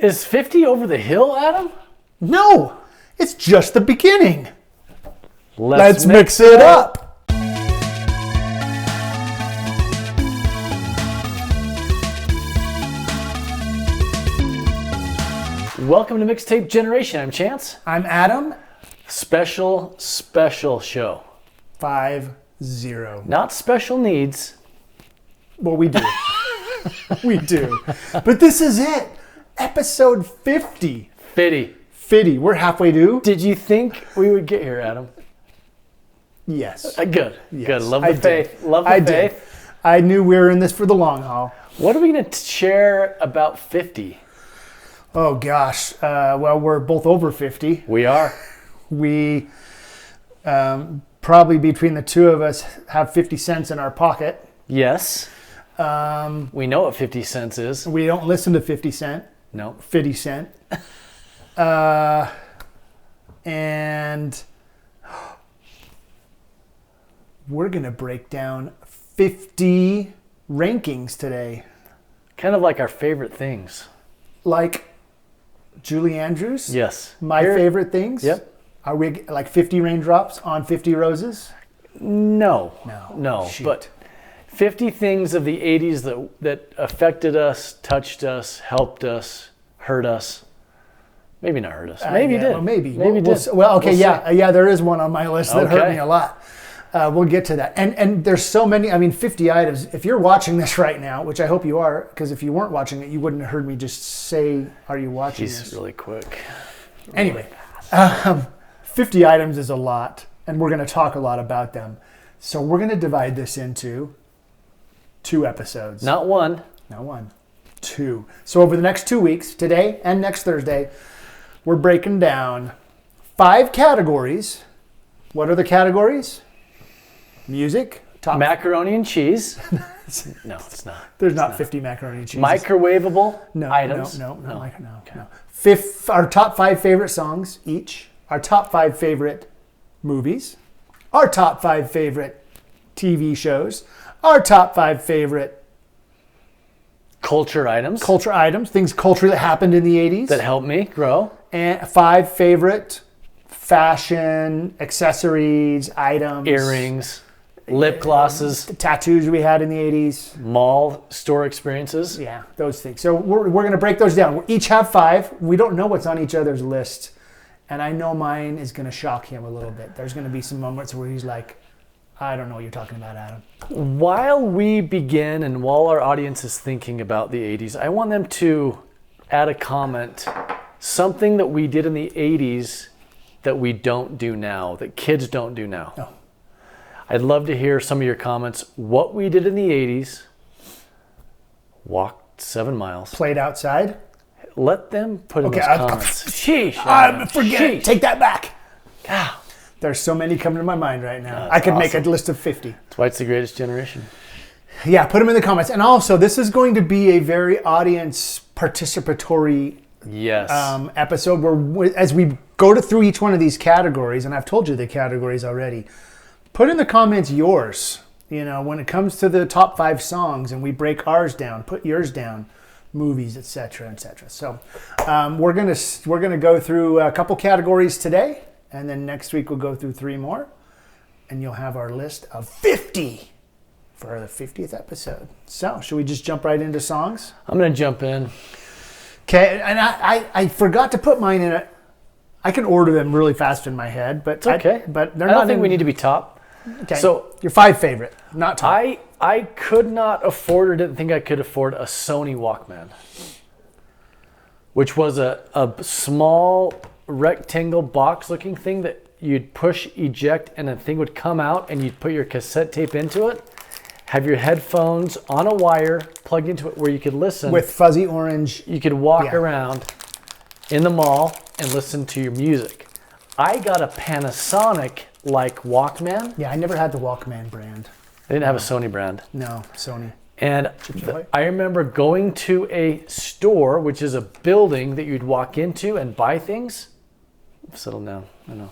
Is 50 over the hill, Adam? No, it's just the beginning. Let's mix it up. Welcome to Mixtape Generation. I'm Chance. I'm Adam. Special show. 5-0. Not special needs. Well, we do. We do. But this is it. Episode 50. 50. We're halfway due. Did you think we would get here, Adam? Yes. Good. Yes, Good. Love I the faith. did. Love the I faith. did. I knew we were in this for the long haul. What are we going to share about 50? Oh, gosh. Well, we're both over 50. We are. We probably between the two of us have 50 cents in our pocket. Yes. We know what 50 cents is. We don't listen to 50 Cent. No. 50 Cent. And we're going to break down 50 rankings today. Kind of like our favorite things. Like Julie Andrews? Yes. My favorite things? Yep. Are we like 50 raindrops on 50 roses? No. Shoot. But 50 things of the 80s that affected us, touched us, helped us, hurt us. Maybe not hurt us. Maybe yeah, did. Well, maybe. Maybe did. Well, okay, we'll yeah, there is one on my list that hurt me a lot. We'll get to that. And there's so many, 50 items. If you're watching this right now, which I hope you are, because if you weren't watching it, you wouldn't have heard me just say, are you watching this? He's really quick. Anyway, 50 items is a lot, and we're going to talk a lot about them. So we're going to divide this into 2 episodes. Not one. 2. So over the next 2 weeks, today and next Thursday, we're breaking down 5 categories. What are the categories? Music. Top Macaroni and cheese. No, it's not. There's not 50 macaroni and cheese. Microwavable items. No. Our top 5 favorite songs each. Our top 5 favorite movies. Our top 5 favorite TV shows. Our top 5 favorite culture items. Things culture that happened in the 80s. That helped me grow. And 5 favorite fashion, accessories, items. Earrings, lip glosses. Tattoos we had in the 80s. Mall store experiences. Yeah, those things. So we're going to break those down. We each have 5. We don't know what's on each other's list. And I know mine is going to shock him a little bit. There's going to be some moments where he's like, I don't know what you're talking about, Adam. While we begin and while our audience is thinking about the 80s, I want them to add a comment, something that we did in the 80s that we don't do now, that kids don't do now. Oh. I'd love to hear some of your comments. What we did in the 80s, walked 7 miles. Played outside. Let them put in those comments. Sheesh. Forget it. Take that back. God. There's so many coming to my mind right now. I could make a list of 50. That's why it's the greatest generation. Yeah, put them in the comments. And also, this is going to be a very audience participatory episode where as we go through each one of these categories, and I've told you the categories already, put in the comments yours. When it comes to the top 5 songs and we break ours down, put yours down, movies, etc., etc. So we're gonna go through a couple categories today. And then next week we'll go through 3 more. And you'll have our list of 50 for the 50th episode. So, should we just jump right into songs? I'm going to jump in. Okay, and I forgot to put mine in it. I can order them really fast in my head, but it's okay. But they're I not don't think we need to be top. Okay, so your 5 favorite, not top. I could not afford or didn't think I could afford a Sony Walkman, which was a small rectangle box looking thing that you'd push eject and a thing would come out and you'd put your cassette tape into it, have your headphones on a wire plugged into it where you could listen with fuzzy orange. You could walk around in the mall and listen to your music. I got a Panasonic like Walkman. Yeah, I never had the Walkman brand. I didn't have a Sony brand. No, Sony. And I remember going to a store, which is a building that you'd walk into and buy things. Settle down, I know.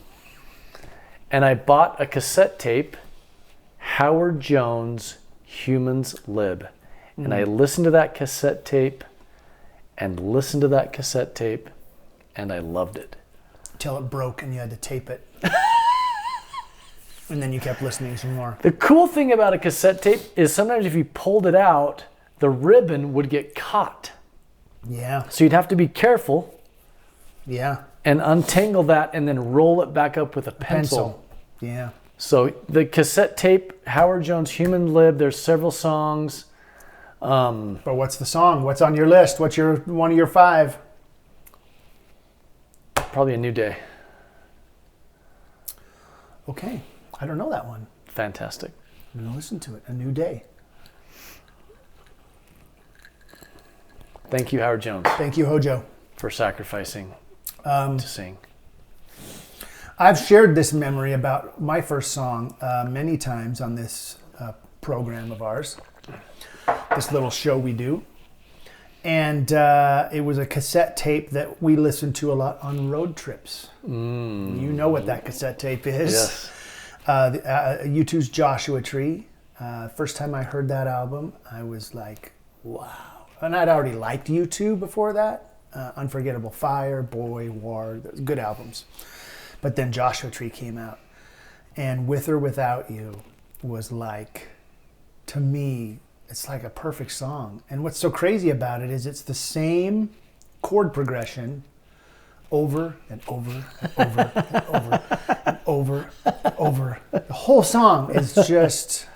And I bought a cassette tape, Howard Jones, Humans Lib. And I listened to that cassette tape and listened to that cassette tape, and I loved it. Till it broke and you had to tape it. And then you kept listening some more. The cool thing about a cassette tape is sometimes if you pulled it out, the ribbon would get caught. Yeah. So you'd have to be careful. Yeah. And untangle that and then roll it back up with a pencil. Yeah. So the cassette tape, Howard Jones' Human Lib, there's several songs. But what's the song? What's on your list? What's one of your 5? Probably A New Day. Okay. I don't know that one. Fantastic. I'm going to listen to it. A New Day. Thank you, Howard Jones. Thank you, Hojo. For sacrificing to sing. I've shared this memory about my first song many times on this program of ours, this little show we do. And it was a cassette tape that we listened to a lot on road trips. You know what that cassette tape is. Yes. U2's Joshua Tree. First time I heard that album, I was like, wow. And I'd already liked U2 before that. Unforgettable, Fire, Boy, War, those good albums. But then Joshua Tree came out. And With or Without You was like, to me, it's like a perfect song. And what's so crazy about it is it's the same chord progression over and over and over and over and over and over. The whole song is just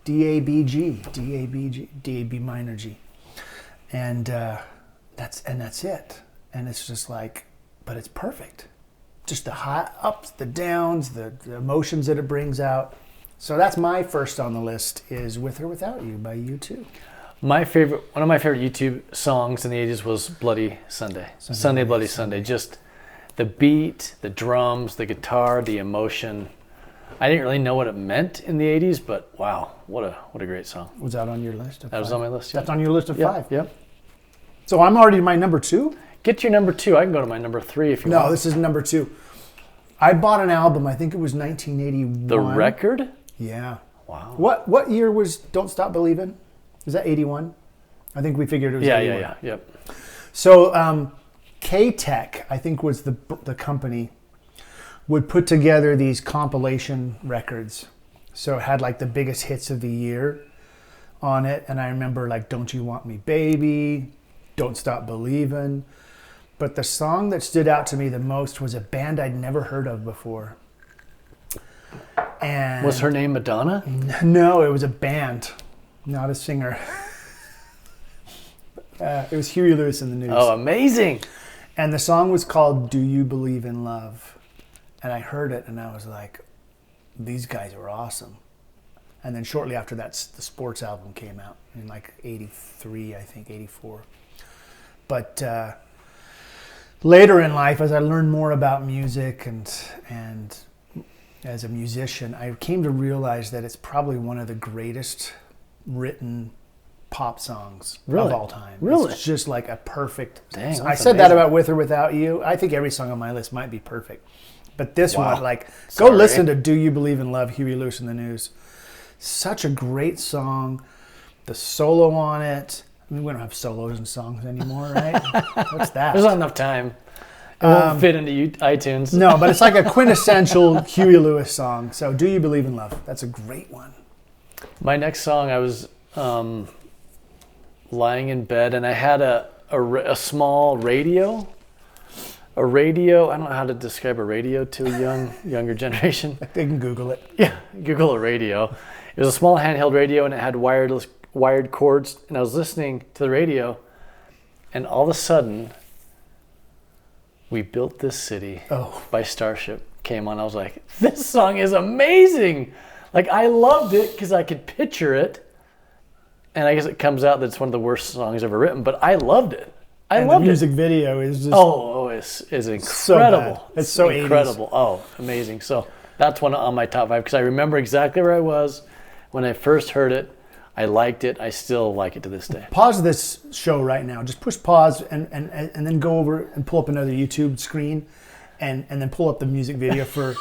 D-A-B-G, D-A-B-G, D-A-B minor G. And that's it. And it's just like, but it's perfect. Just the high ups, the downs, the emotions that it brings out. So that's my first on the list is With or Without You by U2. One of my favorite YouTube songs in the 80s was Bloody Sunday. Sunday Bloody Sunday. Just the beat, the drums, the guitar, the emotion. I didn't really know what it meant in the 80s, but wow, what a great song. Was that on your list of 5? That was on my list, yeah. That's on your list of 5? Yep. So I'm already my number 2? Get to your number 2. I can go to my number 3 if you want. No, this is number 2. I bought an album, I think it was 1981. The record? Yeah. Wow. What year was Don't Stop Believin'? Was that 81? I think we figured it was 81. Yeah. Yep. So K-Tech, I think was the company, would put together these compilation records. So it had like the biggest hits of the year on it. And I remember like Don't You Want Me Baby, Don't Stop Believin'. But the song that stood out to me the most was a band I'd never heard of before. And was her name Madonna? No, it was a band, not a singer. It was Huey Lewis and the News. Oh, amazing. And the song was called Do You Believe in Love? And I heard it and I was like, these guys are awesome. And then shortly after that, the Sports album came out in like 83, I think, 84. But later in life, as I learned more about music and as a musician, I came to realize that it's probably one of the greatest written pop songs of all time. Really? It's just like a perfect... Dang, I said that about With or Without You. I think every song on my list might be perfect. But this one, like, go listen to Do You Believe in Love, Huey Lewis and the News. Such a great song. The solo on it. I mean, we don't have solos in songs anymore, right? What's that? There's not enough time. It won't fit into iTunes. No, but it's like a quintessential Huey Lewis song. So Do You Believe in Love? That's a great one. My next song, I was lying in bed and I had a small radio. A radio, I don't know how to describe a radio to a younger generation. They can Google it. Yeah, Google a radio. It was a small handheld radio and it had wired cords. And I was listening to the radio and all of a sudden, We Built This City by Starship came on. I was like, this song is amazing. Like, I loved it because I could picture it. And I guess it comes out that it's one of the worst songs ever written, but I loved it. I loved the music video is just is incredible. So it's so incredible. 80s. Oh, amazing. So that's one on my top 5 because I remember exactly where I was when I first heard it. I liked it. I still like it to this day. Pause this show right now. Just push pause and then go over and pull up another YouTube screen and then pull up the music video for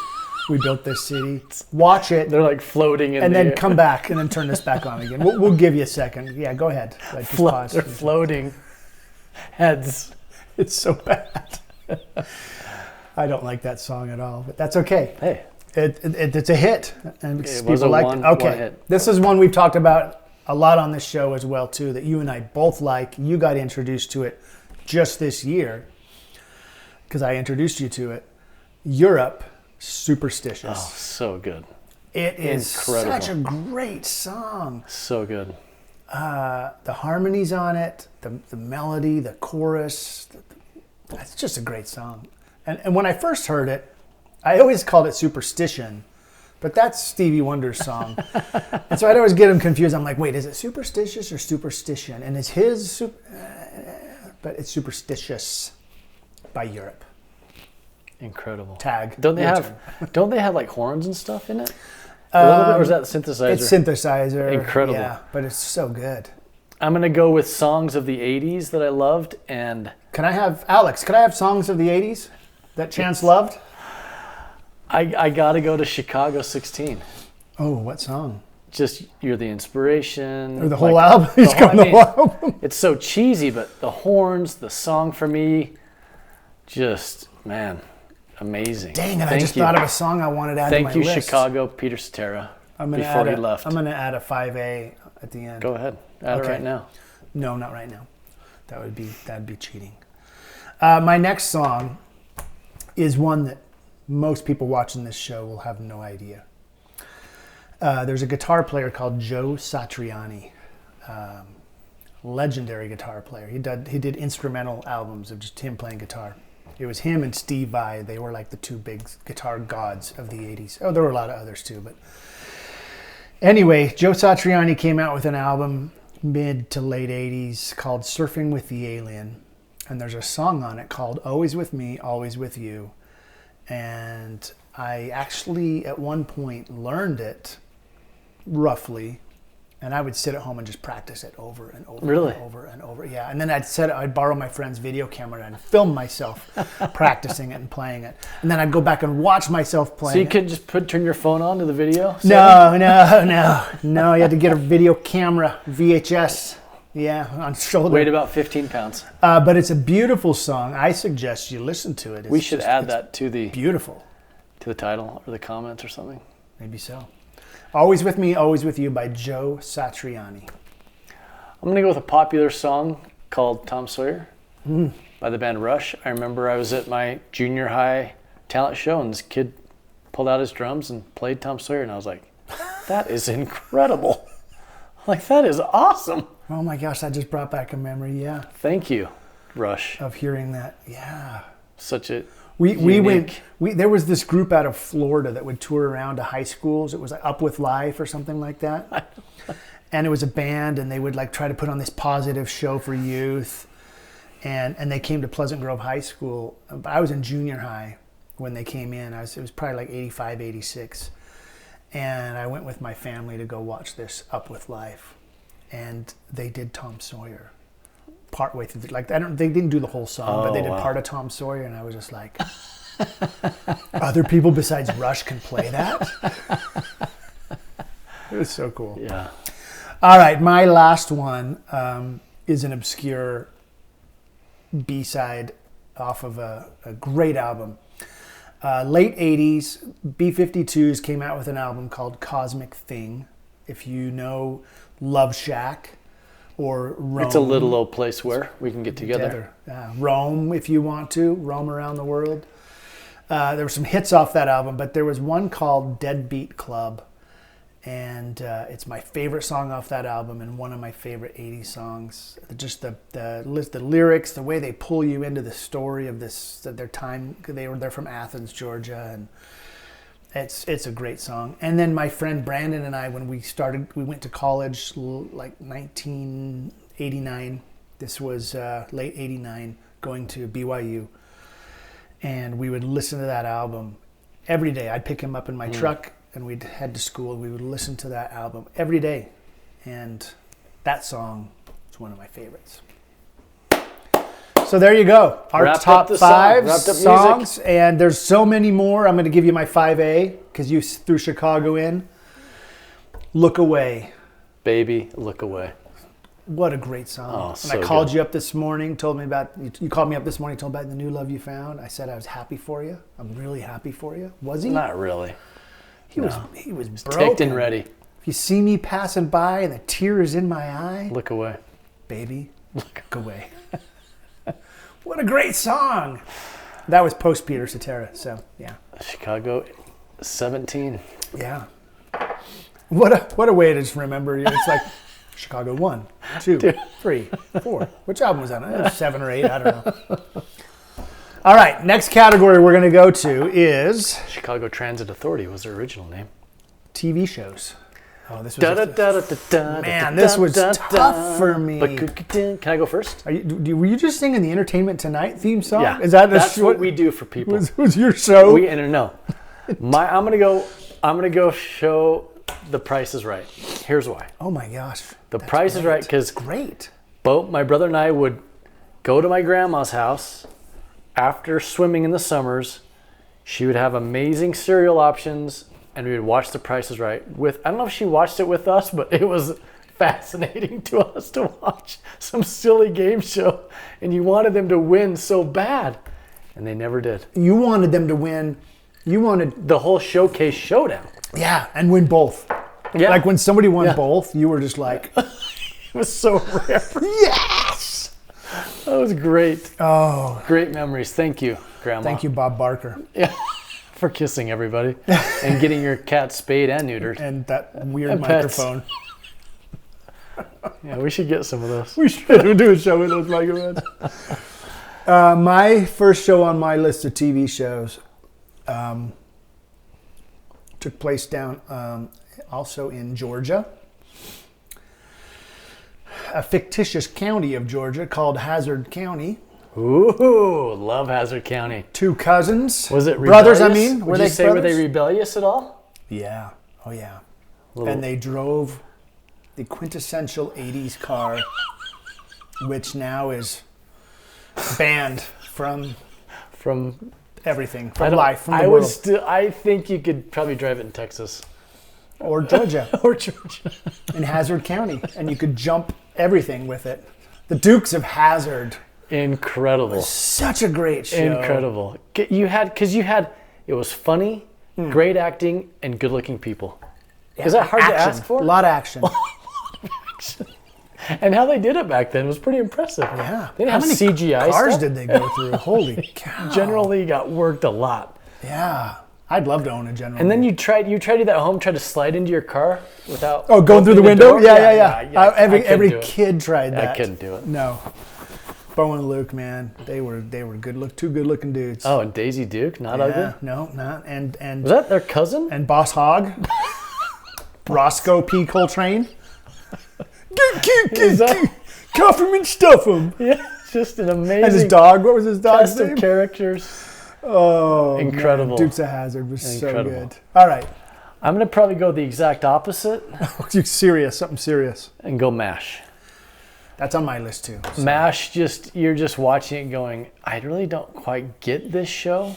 We Built This City. Watch it. They're like floating in and the then air. Come back and then turn this back on again. We'll give you a second. Yeah, go ahead. Just pause. They're floating. Heads. It's so bad. I don't like that song at all, but that's okay. Hey. It's a hit, and People like it. Okay, Hit. This is one we've talked about a lot on this show as well too. That you and I both like. You got introduced to it just this year because I introduced you to it. Europe, Superstitious. Oh, so good. It is incredible. Such a great song. So good. The harmonies on it, the melody, the chorus. It's just a great song. And when I first heard it, I always called it Superstition, but that's Stevie Wonder's song. And so I'd always get him confused. I'm like, wait, is it Superstitious or Superstition? And it's but it's Superstitious by Europe. Incredible. Tag. Don't they have like horns and stuff in it? A little bit, or is that synthesizer? It's synthesizer. Incredible. Yeah, but it's so good. I'm gonna go with songs of the '80s that I loved, and Can I have songs of the 80s that Chance loved? I gotta go to Chicago 16. Oh, what song? Just You're the Inspiration. Or the whole album? He's got the whole album. It's so cheesy, but the horns, the song for me, just, man, amazing. Dang it, I just thought of a song I wanted to add to my list. Thank you, Chicago, Peter Cetera, before he left. I'm going to add a 5A at the end. Go ahead. Add it right now. No, not right now. That'd be cheating. My next song is one that most people watching this show will have no idea. There's a guitar player called Joe Satriani, legendary guitar player. He did instrumental albums of just him playing guitar. It was him and Steve Vai. They were like the two big guitar gods of the 80s. Oh, there were a lot of others too, but anyway, Joe Satriani came out with an album mid to late 80s called Surfing with the Alien, and there's a song on it called Always With Me, Always With You. And I actually at one point learned it roughly, and I would sit at home and just practice it over and over and over and over. Yeah, and then I'd borrow my friend's video camera and film myself practicing it and playing it, and then I'd go back and watch myself playing. So you could just turn your phone on to the video? No. You had to get a video camera, VHS. Yeah, on shoulder. Weighed about 15 pounds. But it's a beautiful song. I suggest you listen to it. We should add that to the beautiful to the title or the comments or something. Maybe so. Always With Me, Always With You by Joe Satriani. I'm going to go with a popular song called Tom Sawyer by the band Rush. I remember I was at my junior high talent show and this kid pulled out his drums and played Tom Sawyer, and I was like, that is incredible. Like, that is awesome. Oh my gosh, that just brought back a memory, yeah. Thank you, Rush. Of hearing that, yeah. Such a there was this group out of Florida that would tour around to high schools. It was like Up With Life or something like that. And it was a band, and they would like try to put on this positive show for youth. And they came to Pleasant Grove High School. But I was in junior high when they came in. It was probably like 85, 86. And I went with my family to go watch this Up With Life. And they did Tom Sawyer partway through. They didn't do the whole song, but they did part of Tom Sawyer, and I was just like, other people besides Rush can play that? It was so cool. Yeah. All right, my last one is an obscure B-side off of a great album. Late 80s, B-52s came out with an album called Cosmic Thing. If you know Love Shack or Rome. It's a little old place where we can get together. Rome, if you want to. Roam around the world. There were some hits off that album, but there was one called Deadbeat Club. And it's my favorite song off that album and one of my favorite 80s songs. Just the lyrics, the way they pull you into the story of their time. They're from Athens, Georgia, and it's a great song. And then my friend Brandon and I, when we went to college like 1989. This was late 89, going to BYU. And we would listen to that album every day. I'd pick him up in my truck and we'd head to school, and we would listen to that album every day. And that song is one of my favorites. So there you go. Our top 5 songs. And there's so many more. I'm going to give you my 5A because you threw Chicago in. Look Away. Baby, Look Away. What a great song. Oh, and so I called good. you up this morning, told me about, you called me up this morning, told me about the new love you found. I said I was happy for you. I'm really happy for you. Was he? Not really. He was broken. Ticked and ready. If you see me passing by and the tear is in my eye, Look away. baby, look away. What a great song. That was post Peter Cetera, so yeah. Chicago 17. Yeah. What a way to just remember. It's like Chicago 1, 2, 3, 4. Which album was that? 7 or 8, I don't know. All right, next category we're going to go to is Chicago Transit Authority was their original name. TV shows. Oh, this was Man, this was tough for me. Can I go first? Were you just singing the Entertainment Tonight theme song? Yeah, Is that that's what we do for people. Was your show? No. I'm gonna go show The Price is Right. Here's why. Oh my gosh. The Price is Right because great. both my brother and I would go to my grandma's house after swimming in the summers. She would have amazing cereal options, and we would watch The Price is Right with. I don't know if she watched it with us, but it was fascinating to us to watch some silly game show, and you wanted them to win so bad, and they never did. You wanted them to win. You wanted The whole showcase showdown. Yeah, and win both. Yeah. Like when somebody won both, you were just like, It was so rare. yes! That was great. Oh, Great memories. Thank you, Grandma. thank you, Bob Barker. Yeah. For kissing everybody and getting your cat spayed and neutered. And that weird And pets. microphone. Yeah, we should get some of those. We should do a show with those microphones. My first show on my list of TV shows took place down also in Georgia. A fictitious county of Georgia called Hazard County. Ooh, love Hazard County. Two cousins. Was it brothers? rebellious? I mean, Would you say were they rebellious at all? Yeah. Oh yeah. Little- And they drove the quintessential '80s car, which now is banned from everything, from life, from the world, I think you could probably drive it in Texas or Georgia, or Georgia. in Hazard County, and you could jump everything with it. The Dukes of Hazzard. Incredible. Such a great show. Incredible. You had it was funny, great acting, and good-looking people. Yeah, Is that hard to action. ask for? A lot of action. And how they did it back then was pretty impressive. Yeah. They didn't How have many CGI cars stuff. did they go through? Holy cow. Generally got worked a lot. Yeah. I'd love to own a General. And then you tried to do that at home, try to slide into your car without going through the window? door? Yeah. I couldn't Every do it. kid tried that. I couldn't do it. No. Bo and Luke, man, they were two good looking dudes. Oh, and Daisy Duke, not yeah, ugly? no, not and Was that their cousin? and Boss Hogg, Roscoe P. Coltrane. Is that- Cuff him and stuff him. Yeah, just an amazing And his dog, what was his dog's cast of name? characters. Oh, Incredible. Man, Dukes of Hazzard was Incredible. so good. All right, I'm going to probably go the exact opposite you serious? Something serious. and go MASH. That's on my list too. So. MASH, you're just watching it going, I really don't quite get this show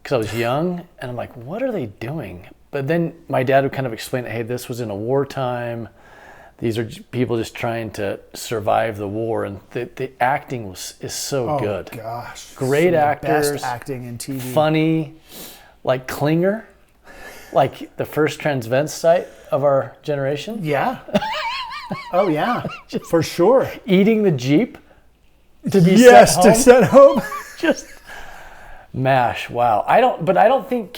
because I was young and I'm like, what are they doing? But then my dad would kind of explain, hey, this was in a wartime. These are people just trying to survive the war, and the acting is so good. Oh gosh, Great some of the actors, best acting in TV. funny, like Klinger, like the first transvestite of our generation. Yeah. Oh yeah, for sure. Eating the Jeep to be To set home. Just MASH. Wow. I don't think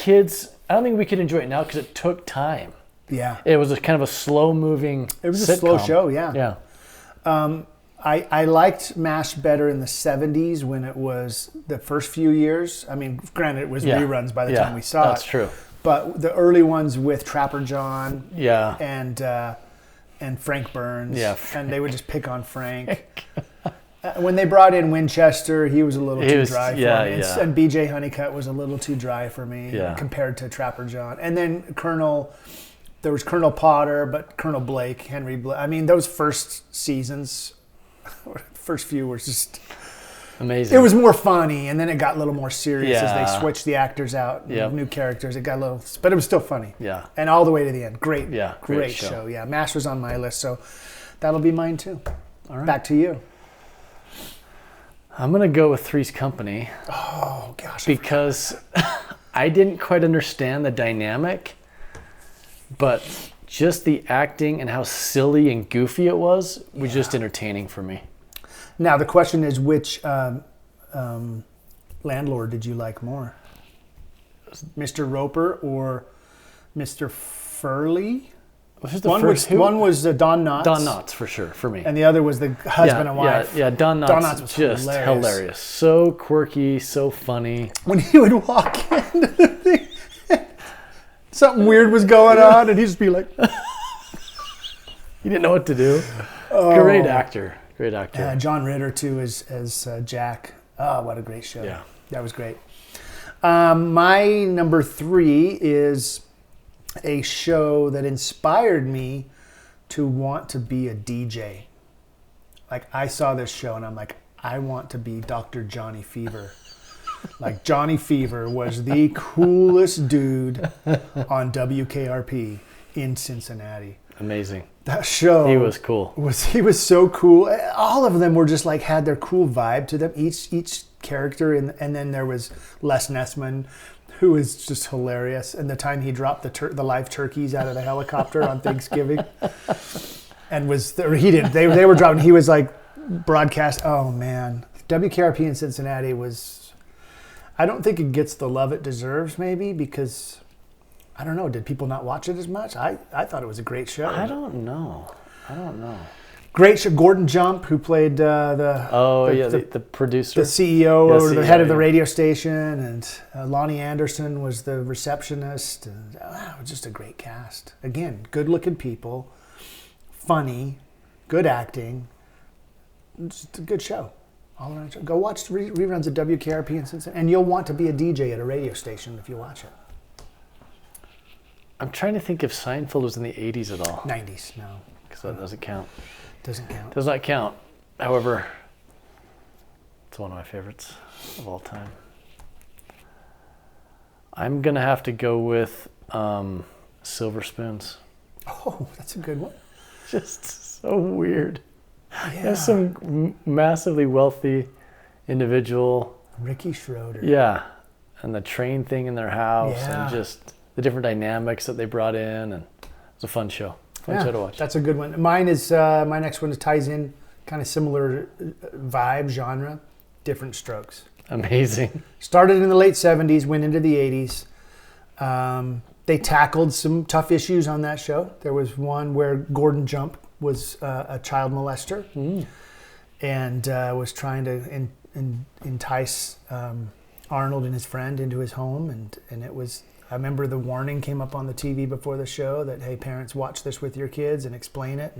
we could enjoy it now because it took time. Yeah. It was a kind of a slow moving. It was a slow show. Yeah. Yeah. I liked MASH better in the 70s when it was the first few years. I mean, granted, it was reruns by the time we saw That's true. But the early ones with Trapper John. Yeah. And Frank Burns. Yeah. And they would just pick on Frank. When they brought in Winchester, he was a little too dry for me. Yeah. And BJ Honeycutt was a little too dry for me compared to Trapper John. And then there was Colonel Potter, but Colonel Blake, Henry Blake. I mean, those first seasons, first few were just amazing. It was more funny, and then it got a little more serious as Yeah. they switched the actors out, Yep. new characters. It got a little, but it was still funny. Yeah. And all the way to the end. Great Yeah, great great show. show. Yeah, MASH was on my list. So That'll be mine too. All right. Back to you. I'm going to go with Three's Company. Oh, gosh. Because I didn't quite understand the dynamic, but just the acting and how silly and goofy it was just entertaining for me. Now, the question is, which landlord did you like more? Mr. Roper or Mr. Furley? One was Don Knotts. Don Knotts, for sure, for me. And the other was the husband and wife. Yeah, Don Knotts was just hilarious. So quirky, so funny. When he would walk into the thing, something weird was going on, and he'd just be like... He didn't know what to do. Oh. Great actor. John Ritter, too, as Jack. Oh, what a great show. Yeah. That was great. My number 3 is a show that inspired me to want to be a DJ. Like, I saw this show and I'm like, I want to be Dr. Johnny Fever. Like, Johnny Fever was the coolest dude on WKRP in Cincinnati. Amazing. That show. He was cool. He was so cool. All of them were just like, had their cool vibe to them. Each character, and then there was Les Nessman, who was just hilarious. And the time he dropped the live turkeys out of the helicopter on Thanksgiving, and they were dropping. He was like broadcast. Oh man, WKRP in Cincinnati was. I don't think it gets the love it deserves, maybe because. I don't know. Did people not watch it as much? I thought it was a great show. I don't know. Great show. Gordon Jump, who played the producer, the CEO, or the head of the radio station, and Lonnie Anderson was the receptionist. And, it was just a great cast. Again, good-looking people, funny, good acting. Just a good show. All around show. Go watch reruns of WKRP in Cincinnati, and you'll want to be a DJ at a radio station if you watch it. I'm trying to think if Seinfeld was in the 80s at all. 90s, no. Because that doesn't count. Does not count. However, it's one of my favorites of all time. I'm going to have to go with Silver Spoons. Oh, that's a good one. Just so weird. Yeah. There's some massively wealthy individual. Ricky Schroeder. Yeah. And the train thing in their house and just... the different dynamics that they brought in, and it was a fun show. Fun show to watch. That's a good one. Mine is my next one ties in kind of similar vibe, genre, Different Strokes. Amazing. Started in the late 70s, went into the 80s. They tackled some tough issues on that show. There was one where Gordon Jump was a child molester and was trying to entice Arnold and his friend into his home, and it was... I remember the warning came up on the TV before the show that, hey, parents, watch this with your kids and explain it.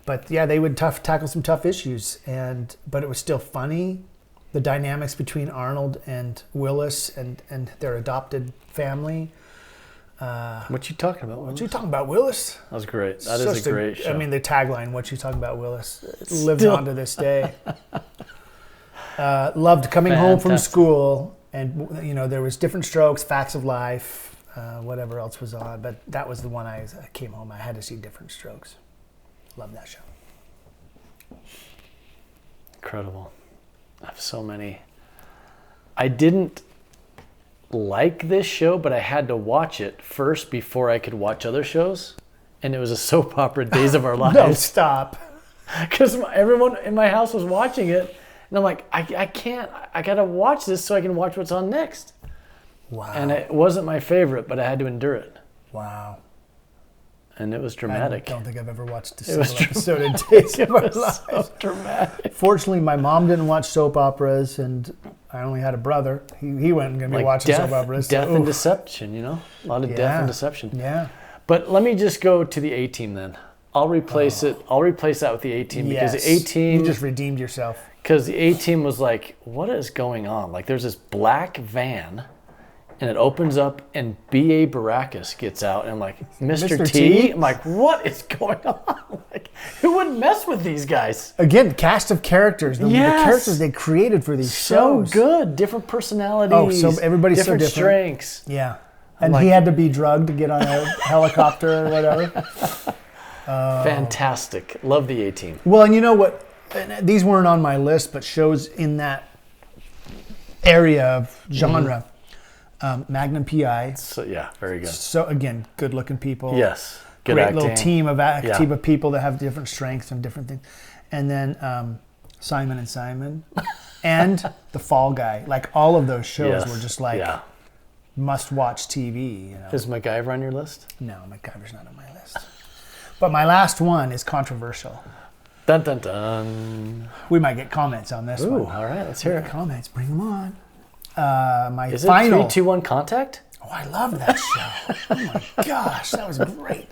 But yeah, they would tackle some tough issues, but it was still funny. The dynamics between Arnold and Willis and their adopted family. What you talking about, Willis? What you talking about, Willis? That was great. That is a great show. I mean, the tagline, what you talking about, Willis, lives on to this day. Loved coming home from school. And, there was Different Strokes, Facts of Life, whatever else was on. But that was the one I came home. I had to see Different Strokes. Love that show. Incredible. I have so many. I didn't like this show, but I had to watch it first before I could watch other shows. And it was a soap opera, Days of Our Lives. No, stop. Because everyone in my house was watching it. And I'm like, I can't, I got to watch this so I can watch what's on next. Wow. And it wasn't my favorite, but I had to endure it. Wow. And it was dramatic. I don't think I've ever watched a single episode of Days of Our Lives. So dramatic. Fortunately, my mom didn't watch soap operas, and I only had a brother. He wasn't going to be watching soap operas. Death and deception, A lot of death and deception. Yeah. But let me just go to the A-Team then. I'll replace it. I'll replace that with the A-Team because the A-Team... You just redeemed yourself. Because the A-Team was like, what is going on? Like, there's this black van, and it opens up, and B.A. Baracus gets out, and I'm like, Mr. T? I'm like, what is going on? Like, who would mess with these guys? Again, cast of characters. The characters they created for these shows. So good. Different personalities. Oh, so everybody's different so different. Strengths. Yeah. And he had to be drugged to get on a helicopter or whatever. Fantastic. Love the A-Team. Well, and you know what? These weren't on my list, but shows in that area of genre. Magnum PI. So, yeah, very good. So again, good-looking people. Yes. Good Great acting. little team of people that have different strengths and different things. And then Simon and Simon and The Fall Guy. Like all of those shows were just like must-watch TV. You know? Is MacGyver on your list? No, MacGyver's not on my list. But my last one is controversial. Dun, dun, dun. We might get comments on this one. All right, let's hear it. Comments, bring them on. Is it 3-2-1 Contact? Oh, I love that show. Oh my gosh, that was great.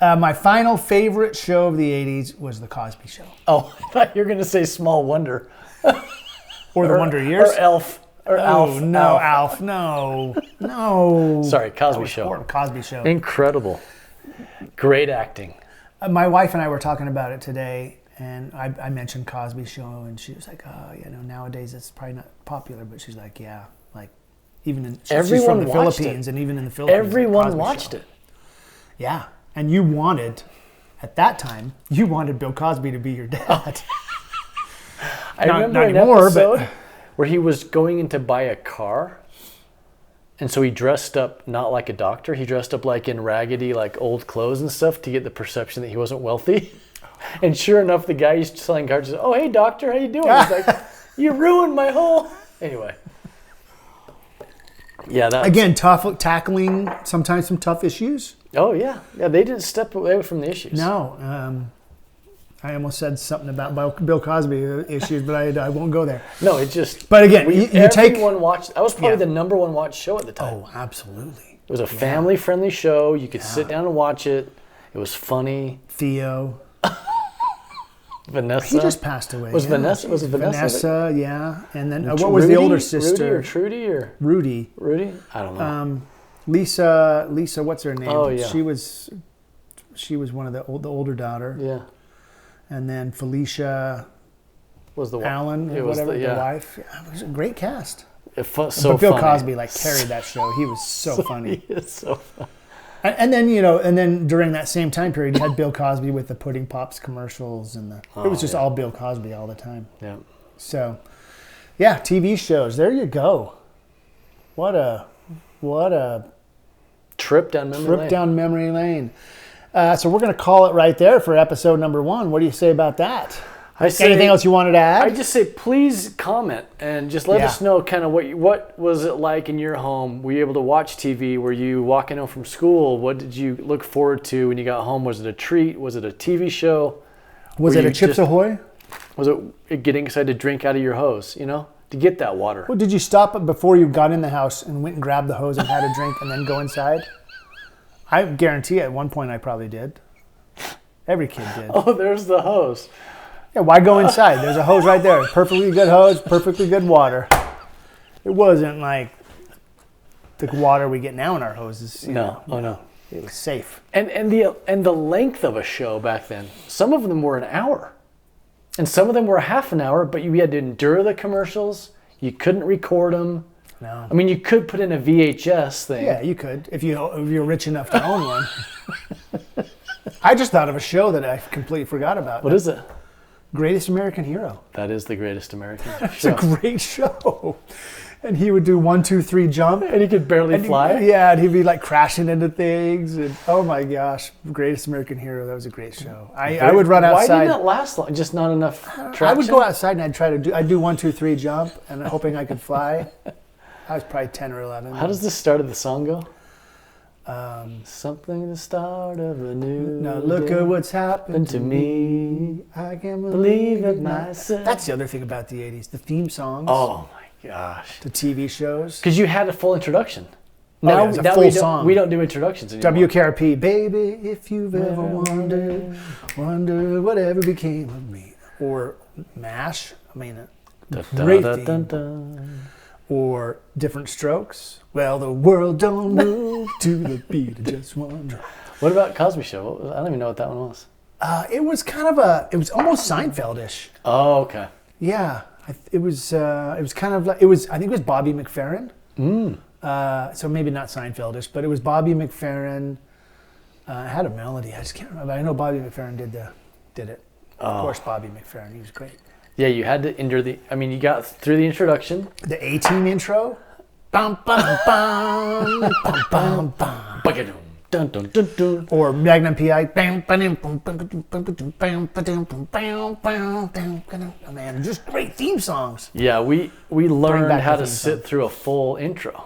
My final favorite show of the 80s was The Cosby Show. Oh, I thought you were going to say Small Wonder. Or The Wonder Years. Or Elf. Or Alf. No, Alf. No. Sorry, Cosby Show. Cosby Show. Incredible. Great acting. My wife and I were talking about it today, and I mentioned Cosby Show, and she was like, "Oh, nowadays it's probably not popular," but she's like, "Yeah, like even in she's from the Philippines, and even in the Philippines, everyone watched it." Yeah, and at that time, you wanted Bill Cosby to be your dad. I remember an episode where he was going in to buy a car. And so he dressed up not like a doctor. He dressed up like in raggedy, like old clothes and stuff to get the perception that he wasn't wealthy. And sure enough, the guy he's selling cars says, "Oh, hey, doctor, how you doing?" He's like, "You ruined my whole..." Anyway. Yeah, that again, tackling sometimes some tough issues. Oh, yeah. Yeah, they didn't step away from the issues. No. I almost said something about Bill Cosby issues, but I won't go there. No, it just... But again, everyone watched... That was probably the number one watched show at the time. Oh, absolutely. It was a family-friendly show. You could sit down and watch it. It was funny. Theo. Vanessa. He just passed away. Was it Vanessa? Vanessa, yeah. And then what was the older sister? Rudy or Trudy or... Rudy. I don't know. Lisa, what's her name? Oh, yeah. She was one of the older daughter. Yeah. And then Felicia was the Allen, or whatever, the wife. Yeah, it was a great cast. But Bill Cosby carried that show. He was so funny. He is so funny. And then during that same time period, you had Bill Cosby with the Pudding Pops commercials, and it was just all Bill Cosby all the time. Yeah. So, yeah, TV shows. There you go. What a trip down memory lane. So we're going to call it right there for episode number 1. What do you say about that? Anything else you wanted to add? I just say please comment and just let us know kind of what was it like in your home. Were you able to watch TV? Were you walking home from school? What did you look forward to when you got home? Was it a treat? Was it a TV show? Was it a Chips Ahoy? Was it getting excited to drink out of your hose, to get that water? Well, did you stop before you got in the house and went and grabbed the hose and had a drink and then go inside? I guarantee at one point I probably did. Every kid did. Oh, there's the hose. Yeah, why go inside? There's a hose right there. Perfectly good hose, perfectly good water. It wasn't like the water we get now in our hoses. No. It was safe. And the length of a show back then, some of them were an hour. And some of them were half an hour, but you had to endure the commercials. You couldn't record them. No. I mean, you could put in a VHS thing. Yeah, you could if you're rich enough to own one. I just thought of a show that I completely forgot about. What is it? Greatest American Hero. That is the Greatest American show. It's a great show. And he would do 1, 2, 3 jump. And he could barely fly. And he'd be like crashing into things. And oh my gosh, Greatest American Hero. That was a great show. I would run outside. Why didn't it last long? Just not enough traction? I would go outside and I'd do 1, 2, 3 jump and hoping I could fly. I was probably 10 or 11. How does the start of the song go? Something the start of a new Now look at what's happened to me. I can't believe it myself. That's the other thing about the 80s. The theme songs. Oh my gosh. The TV shows. Because you had a full introduction. Now, it was a full song. We don't do introductions anymore. WKRP. Baby, if you've ever wondered whatever became of me. Or MASH. I mean, great theme. Or Different Strokes. Well, the world don't move to the beat of just one drum. What about Cosby Show? I don't even know what that one was. It was it was almost Seinfeld-ish. Oh, okay. Yeah, it was kind of like, I think it was Bobby McFerrin. So maybe not Seinfeld-ish, but it was Bobby McFerrin. It had a melody. I just can't remember. I know Bobby McFerrin did it. Of course, Bobby McFerrin. He was great. Yeah, you had to enter the. I mean, you got through the introduction. The A-Team intro. Bum bum bum bum bum bum. Dun, dun, dun, dun. Or Magnum PI. Man, just great theme songs. Yeah, we learned back how the to theme sit song. through a full intro.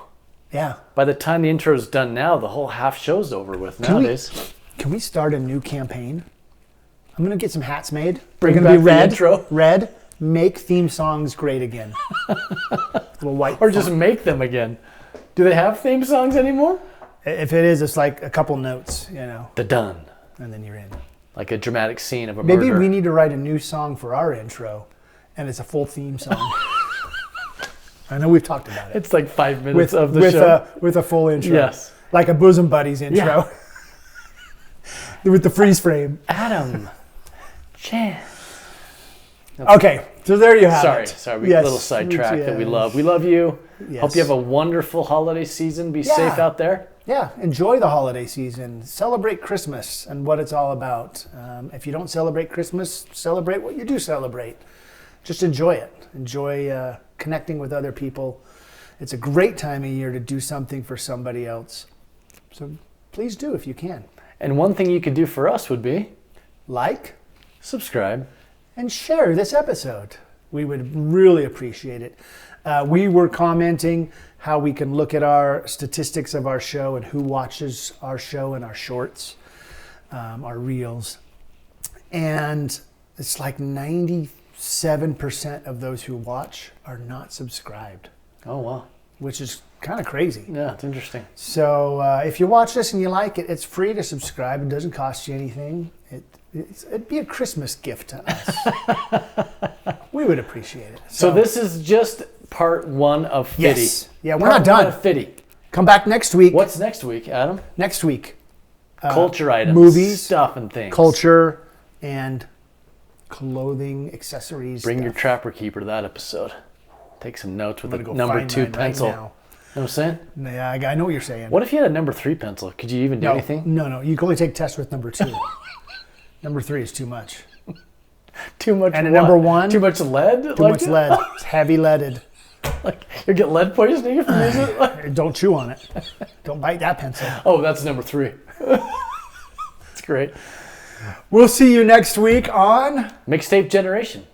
Yeah. By the time the intro is done now, the whole half show's over with nowadays. Can we start a new campaign? I'm going to get some hats made. Bring They're going to be back the red. intro. Red. Make theme songs great again. Little white. Or just make them again. Do they have theme songs anymore? If it is, it's like a couple notes, you know, The done. and then you're in. Like a dramatic scene of a Maybe murder. we need to write a new song for our intro, and it's a full theme song. I know we've talked about it. It's like 5 minutes of the show. With a full intro. Yes. Like a Bosom Buddies intro. With the freeze frame. Adam. Chance. Okay, so there you have it. Sorry. We a little sidetrack that we love. We love you. Yes. Hope you have a wonderful holiday season. Be safe out there. Yeah, enjoy the holiday season. Celebrate Christmas and what it's all about. If you don't celebrate Christmas, celebrate what you do celebrate. Just enjoy it. Enjoy connecting with other people. It's a great time of year to do something for somebody else. So please do if you can. And one thing you could do for us would be Like subscribe. and share this episode. We would really appreciate it. We were commenting how we can look at our statistics of our show and who watches our show and our shorts, our reels. And it's like 97% of those who watch are not subscribed, Oh, wow. which is kind of crazy. Yeah, it's interesting. So if you watch this and you like it, it's free to subscribe. It doesn't cost you anything. It'd be a Christmas gift to us. We would appreciate it. So this is just part one of Fitty. Yes. Yeah, we're Part not done. one of Fitty. Come back next week. What's next week, Adam? Next week? Culture items. movies, Stuff and things. Culture and clothing, accessories. Bring your stuff. Trapper Keeper to that episode. Take some notes with I'm a gonna go number find 2 mine right pencil. now. Know what I'm saying? Yeah, I know what you're saying. What if you had a number 3 pencil? Could you even do anything? No. You can only take tests with number 2. Number 3 is too much. Too much And a what? number 1? Too much lead? Too much lead. It's heavy leaded. Like, you get lead poisoning from using it? Like, Don't chew on it. Don't bite that pencil. oh, that's number 3. That's great. We'll see you next week on Mixtape Generation.